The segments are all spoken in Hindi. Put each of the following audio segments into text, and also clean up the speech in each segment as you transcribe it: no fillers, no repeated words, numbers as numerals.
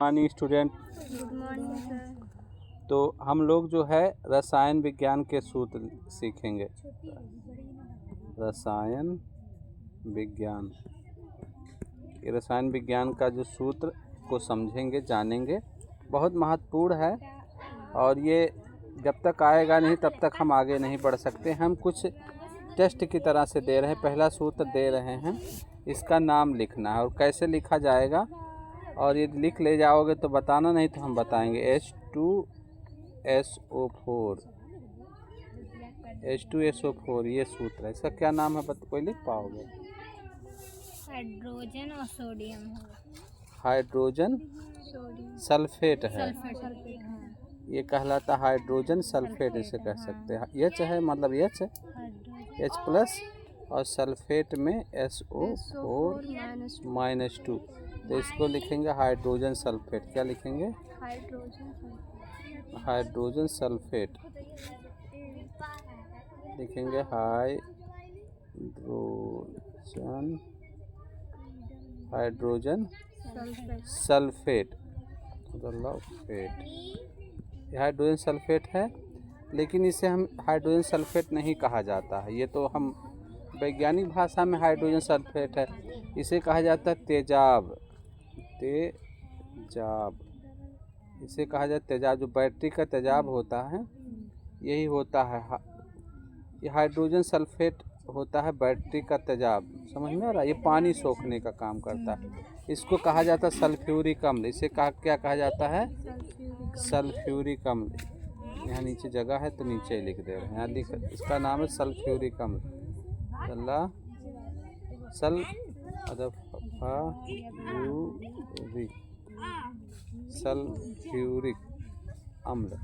Morning student. Good morning sir. तो हम लोग जो है रसायन विज्ञान के सूत्र सीखेंगे। रसायन विज्ञान, ये रसायन विज्ञान का जो सूत्र को समझेंगे, जानेंगे, बहुत महत्वपूर्ण है। और ये जब तक आएगा नहीं तब तक हम आगे नहीं बढ़ सकते। हम कुछ टेस्ट की तरह से दे रहे हैं। पहला सूत्र दे रहे हैं, इसका नाम लिखना है और कैसे लिखा जाएगा। और ये लिख ले जाओगे तो बताना, नहीं तो हम बताएंगे। H2SO4, H2SO4 ये सूत्र है। इसका क्या नाम है, कोई लिख पाओगे? हाइड्रोजन और सोडियम है। हाइड्रोजन सल्फेट है। ये कहलाता हाइड्रोजन सल्फेट, इसे कह सकते हैं। H है, मतलब H H+ और सल्फेट में SO4-2, तो इसको लिखेंगे हाइड्रोजन सल्फेट। क्या लिखेंगे? हाइड्रोजन सल्फेट लिखेंगे। हाइड्रोजन सल्फेट, हाइड्रोजन सल्फेट है। लेकिन इसे हम हाइड्रोजन सल्फेट नहीं कहा जाता है। ये तो हम वैज्ञानिक भाषा में हाइड्रोजन सल्फेट है। इसे कहा जाता है तेजाब। इसे कहा जाता है तेजाब। जो बैटरी का तेजाब होता है, यही होता है। ये हाइड्रोजन सल्फेट होता है बैटरी का तेजाब। समझ में आ रहा है? ये पानी सोखने का काम करता है। इसको कहा जाता है सल्फ्यूरिक अम्ल। इसे क्या कहा जाता है? सल्फ्यूरिक अम्ल। यहाँ नीचे जगह है तो नीचे ही लिख दे रहे हैं। यहाँ लिख, इसका नाम है सल्फ्यूरिक अम्ल। सल्फ्यूरिक अम्ल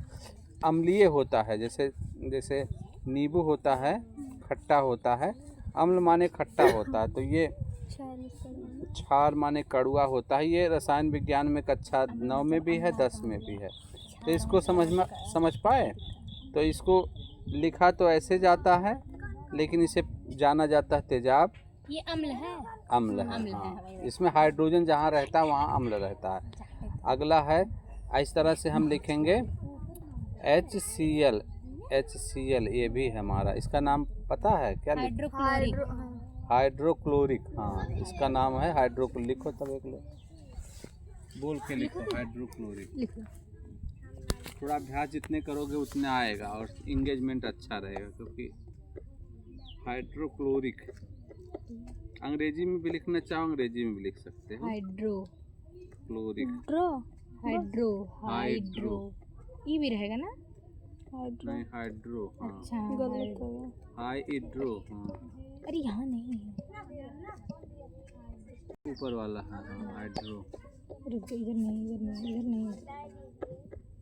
अम्लीय होता है। जैसे नींबू होता है, खट्टा होता है। अम्ल माने खट्टा होता है। तो ये क्षार माने कड़वा होता है। ये रसायन विज्ञान में कक्षा 9 में भी है, 10 में भी है। तो इसको समझ पाए? तो इसको लिखा तो ऐसे जाता है, लेकिन इसे जाना जाता है तेजाब। ये अम्ल है। अम्ल है, हाँ। इसमें हाइड्रोजन जहाँ रहता है वहाँ अम्ल रहता है। अगला है, इस तरह से हम लिखेंगे HCl। ये भी है हमारा। इसका नाम पता है क्या? हाइड्रोक्लोरिक। हाँ, इसका नाम है हाइड्रोक्लोरिक। लिखो तब, एक लो बोल के लिखो, हाइड्रोक्लोरिक। थोड़ा अभ्यास जितने करोगे उतना आएगा और इंगेजमेंट अच्छा रहेगा। क्योंकि हाइड्रोक्लोरिक अंग्रेजी में भी लिखना चाहो, अंग्रेजी में भी लिख सकते हो। हाइड्रोक्लोरिक, हाइड्रो ई भी रहेगा ना? नहीं, हाइड्रो। हाँ, अच्छा, गलत हो गया। हाइड्रो। हाँ, अरे यहाँ नहीं है, ऊपर वाला है। हाँ, हाइड्रो। रुको, इधर नहीं।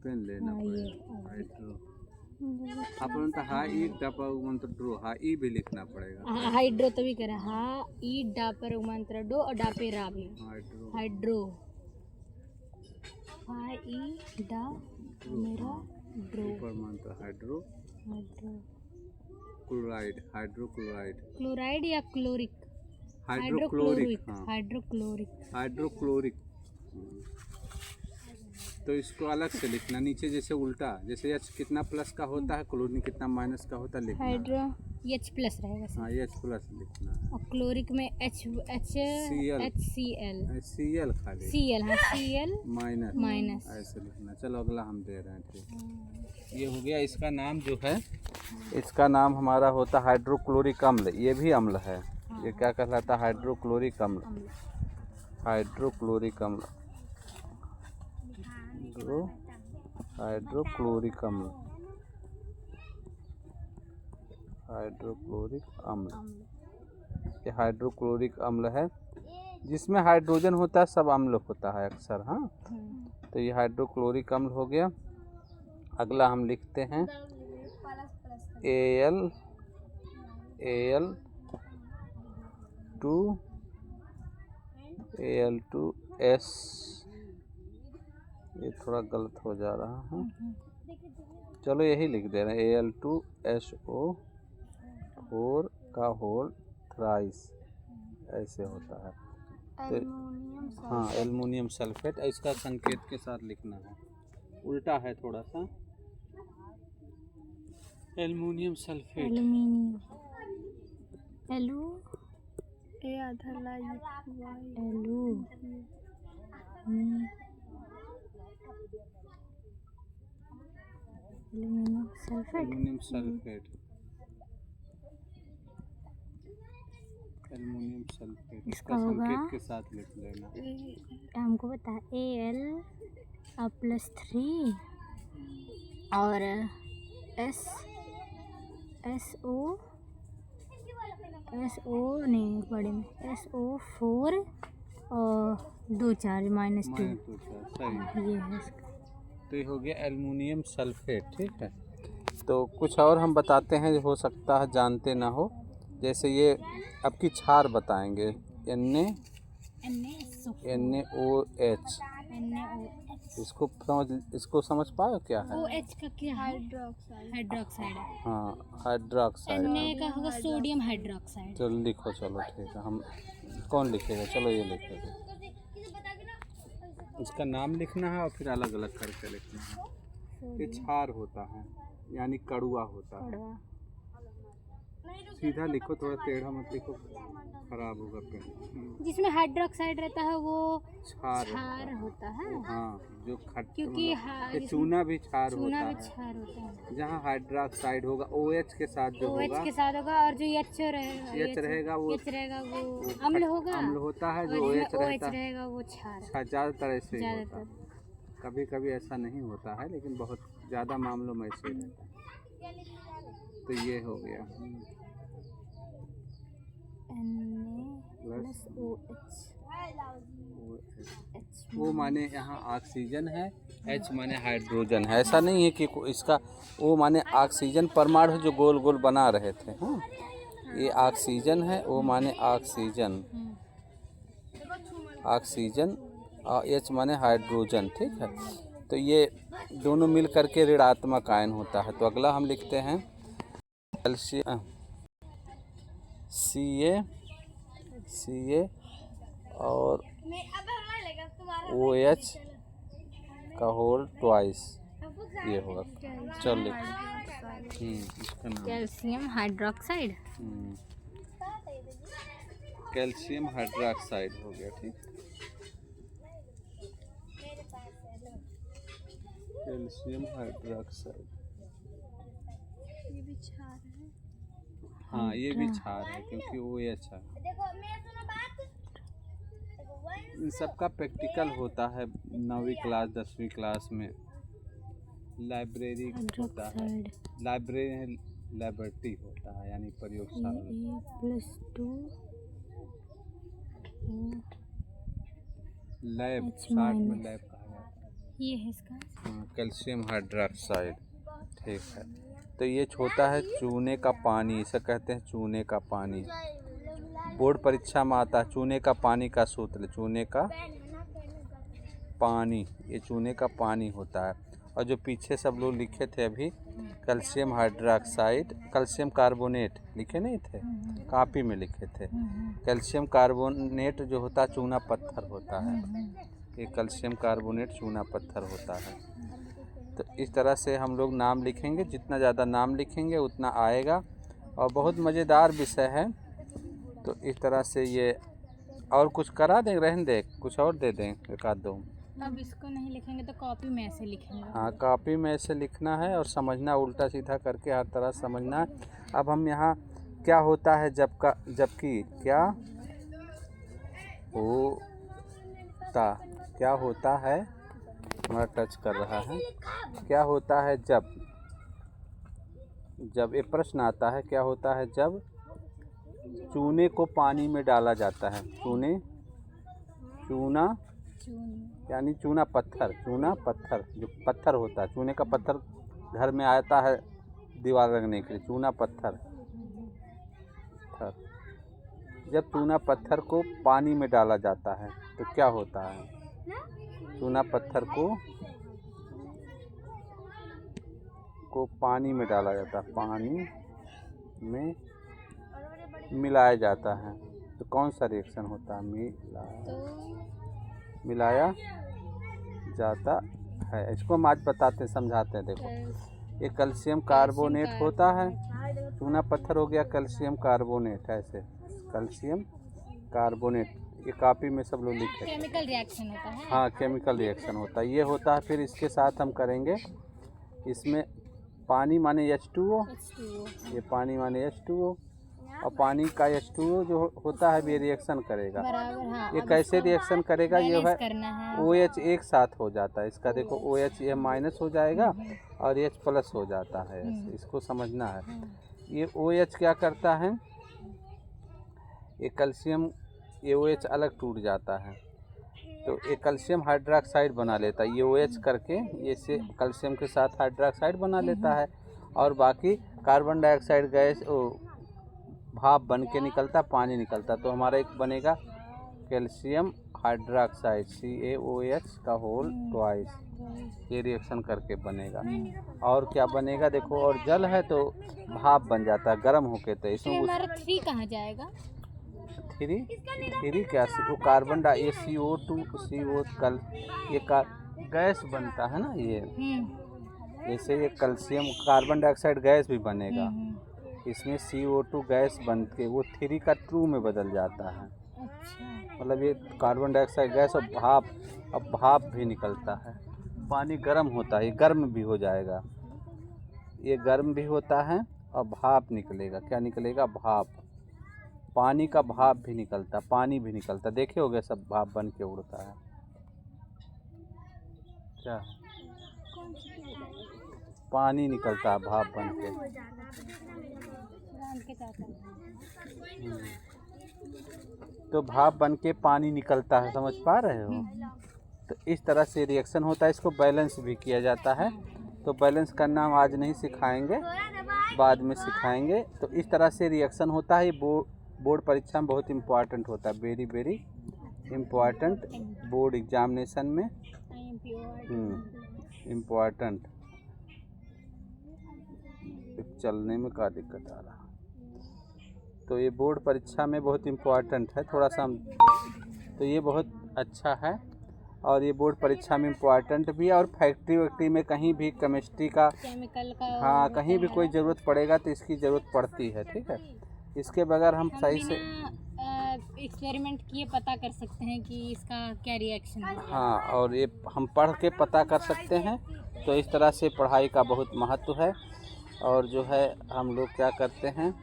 पेन लेना पड़ेगा। हाइड्रो। अपन तो हाई डापर मंत्र ड्रो, हाई भी लिखना पड़ेगा। हाइड्रो तभी करा। हा ई डापर मंत्र डो और डापे रा भी। हाइड्रो हाई ई डा मेरा ड्रो, ऊपर मंत्र हाइड्रो क्लोराइड। क्लोराइड या क्लोरिक? हाइड्रोक्लोरिक। हाइड्रोक्लोरिक। तो इसको अलग से लिखना, नीचे जैसे उल्टा, जैसे H कितना प्लस का होता है, क्लोरीन कितना माइनस का होता है, लिखना। हाइड्रो H+ रहेगा। हाँ, H+ लिखना है। और क्लोरिक में HCl खाली। Cl माइनस ऐसे लिखना। चलो अगला हम दे रहे हैं। ठीक, ये हो गया। इसका नाम जो है, इसका नाम हमारा होता है हाइड्रोक्लोरिक अम्ल। ये भी अम्ल है। ये क्या कहलाता है? हाइड्रोक्लोरिक अम्ल। हाइड्रोक्लोरिक अम्ल। ये हाइड्रोक्लोरिक अम्ल है। जिसमें हाइड्रोजन होता है सब अम्ल होता है अक्सर। हाँ, तो ये हाइड्रोक्लोरिक अम्ल हो गया। अगला हम लिखते हैं Al2S। ये थोड़ा गलत हो जा रहा है, चलो यही लिख दे रहे हैं। Al2SO4 का होल थ्राइस, ऐसे होता है। तो हाँ, एल्युमिनियम सल्फेट। इसका संकेत के साथ लिखना है, उल्टा है थोड़ा सा। एल्युमिनियम सल्फेट, एल्युमिनियम, एलू ए आधा लाई एलू aluminium sulphate, aluminium sulphate, aluminium sulphate. इसका संकेत के साथ लिख लेना। हमको बता Al+3 और SO नहीं बड़े में SO4 और 2 चार्ज -2 सही। ये है इसका। तो ये हो गया एल्युमिनियम सल्फेट, ठीक है। तो कुछ और हम बताते हैं, हो सकता है जानते ना हो। जैसे ये आपकी क्षार बताएंगे, NaOH। इसको समझ पाओ क्या है? OH का क्या है? हाइड्रोक्साइड है। हाँ, हाइड्रोक्साइड। Na का होगा सोडियम हाइड्रोक्साइड। चलो लिखो, चलो ठीक है। हम कौन लिखेगा? चलो ये लिखेगा। इसका नाम लिखना है और फिर अलग अलग करके लिखना है। ये क्षार होता है, यानी कड़ुआ होता है। सीधा लिखो, थोड़ा टेढ़ा मत लिखो, खराब होगा पेन। जिसमें हाइड्रोक्साइड रहता है वो क्षार होता है। हाँ, जो क्योंकि ये चूना भी क्षार होता है। क्षार होता है। जहाँ हाइड्रोक्साइड होगा OH के साथ जो होगा, के साथ होगा, और जो H रहेगा वो अम्ल होगा। अम्ल होता है। जो OH रहेगा वो क्षार। ज़्यादातर ऐसे ही होता है। कभी कभी ऐसा नहीं होता है, लेकिन बहुत ज़्यादा मामलों में ऐसे रहता है। तो ये हो गया O माने यहाँ ऑक्सीजन है, H माने हाइड्रोजन है। ऐसा नहीं है कि इसका O माने ऑक्सीजन परमाणु जो गोल गोल बना रहे थे। हाँ, ये ऑक्सीजन है, O माने ऑक्सीजन, और H माने हाइड्रोजन, ठीक है। तो ये दोनों मिल करके ऋणात्मक आयन होता है। तो अगला हम लिखते हैं कैल्शियम Ca और OH का होल ट्वाइस, ये होगा। चल इसका नाम कैल्शियम हाइड्रोक्साइड। कैल्शियम हाइड्रोक्साइड हो गया, ठीक। कैल्शियम हाइड्रोक्साइड, ये भी क्षार है। हाँ, ये भी क्षार है क्योंकि OH है। इन सबका प्रैक्टिकल होता है 9वीं क्लास 10वीं क्लास में। लाइब्रेरी होता है, लैबोरेटरी होता है, यानी प्रयोगशाला। लैब, शॉर्ट में लैब कहा जाता है। ये है इसका। हाँ, कैल्शियम हाइड्रोक्साइड, ठीक है। तो ये होता है चूने का पानी, इसे कहते हैं चूने का पानी। बोर्ड परीक्षा में आता है चूने का पानी का सूत्र, चूने का पानी, ये चूने का पानी होता है। और जो पीछे सब लोग लिखे थे अभी, कैल्शियम हाइड्रोक्साइड, कैल्शियम कार्बोनेट लिखे नहीं थे, कॉपी में लिखे थे। कैल्शियम कार्बोनेट जो होता है चूना पत्थर होता है। ये कैल्शियम कार्बोनेट चूना पत्थर होता है। तो इस तरह से हम लोग नाम लिखेंगे, जितना ज़्यादा नाम लिखेंगे उतना आएगा। और बहुत मज़ेदार विषय है। तो इस तरह से ये, और कुछ करा दें, रहने दे, कुछ और दे दें, एक आध दो। अब इसको नहीं लिखेंगे तो कॉपी में ऐसे लिखेंगे। हाँ, कॉपी में ऐसे लिखना है और समझना, उल्टा सीधा करके हर तरह समझना है। अब हम यहाँ क्या होता है जबकि क्या होता, क्या होता है, हमारा टच कर रहा है, क्या होता है जब ये प्रश्न आता है, क्या होता है जब चूने को पानी में डाला जाता है। चूना यानी चूना पत्थर जो पत्थर होता है, चूने का पत्थर घर में आता है दीवार रंगने के लिए, चूना पत्थर। जब चूना पत्थर को पानी में डाला जाता है तो क्या होता है? चूना पत्थर को पानी में डाला जाता है, पानी में मिलाया जाता है। तो कौन सा रिएक्शन होता है? तो मिलाया जाता है। इसको हम आज बताते हैं, समझाते हैं। देखो, ये कैल्शियम कार्बोनेट होता है। चूना पत्थर हो गया कैल्शियम कार्बोनेट। ऐसे कैल्शियम कार्बोनेट, ये कॉपी में सब लोग लिखे। केमिकल रिएक्शन होता है। हाँ, केमिकल रिएक्शन होता है, ये होता है। फिर इसके साथ हम करेंगे, इसमें पानी माने H2O, ये पानी माने H2O, और पानी का H2O जो होता है ये रिएक्शन करेगा। बराबर, हाँ। ये कैसे रिएक्शन करेगा? ये है करना है। OH एक साथ हो जाता है इसका। देखो OH ये माइनस हो जाएगा और H प्लस हो जाता है। इसको समझना है। ये OH क्या करता है? ये कैल्शियम, ये OH अलग टूट जाता है तो ये कैल्शियम हाइड्रोक्साइड बना लेता है। ये OH करके ये से कैल्शियम के साथ हाइड्रोक्साइड बना लेता है, और बाकी कार्बन डाइऑक्साइड गैस भाप बन के निकलता, पानी निकलता। तो हमारा एक बनेगा कैल्शियम हाइड्रोक्साइड CaOH का होल ट्वाइस। ये रिएक्शन करके बनेगा। और क्या बनेगा? देखो, और जल है तो भाप बन जाता है गर्म होके। तो इसमें हमारा 3 कहाँ जाएगा? थ्री क्या? वो कार्बन डाई, ये CO2 CO कल ये गैस बनता है ना। ये जैसे ये कैल्शियम कार्बन डाइऑक्साइड गैस भी बनेगा, इसमें CO2 गैस बन के वो 3 का 2 में बदल जाता है। अच्छा। मतलब ये कार्बन डाइऑक्साइड गैस और भाप, अब भाप भी निकलता है। पानी गर्म होता है, ये गर्म भी हो जाएगा। ये गर्म भी होता है और भाप निकलेगा। क्या निकलेगा? भाप। पानी का भाप भी निकलता, पानी भी निकलता। देखे होगे सब भाप बन के उड़ता है। क्या? पानी निकलता है भाप बन के। तो भाप बन के पानी निकलता है, समझ पा रहे हो? तो इस तरह से रिएक्शन होता है। इसको बैलेंस भी किया जाता है। तो बैलेंस करना हम आज नहीं सिखाएंगे, बाद में सिखाएंगे। तो इस तरह से रिएक्शन होता है। ये बोर्ड परीक्षा में बहुत इम्पोर्टेंट होता है, very very important board examination में। इम्पोर्टेंट। चलने में क्या दिक्कत आ रहा? तो ये बोर्ड परीक्षा में बहुत इम्पोर्टेंट है। थोड़ा सा तो ये बहुत अच्छा है, और ये बोर्ड परीक्षा में इम्पोर्टेंट भी है। और फैक्ट्री वैक्ट्री में कहीं भी केमिस्ट्री का, केमिकल का, हाँ, कहीं भी कोई ज़रूरत पड़ेगा तो इसकी ज़रूरत पड़ती है। ठीक है, इसके बगैर हम सही से एक्सपेरिमेंट किए पता कर सकते हैं कि इसका क्या रिएक्शन है। हाँ, और ये हम पढ़ के पता कर सकते हैं। तो इस तरह से पढ़ाई का बहुत महत्व है। और जो है हम लोग क्या करते हैं,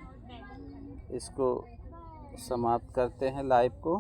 इसको समाप्त करते हैं लाइव को।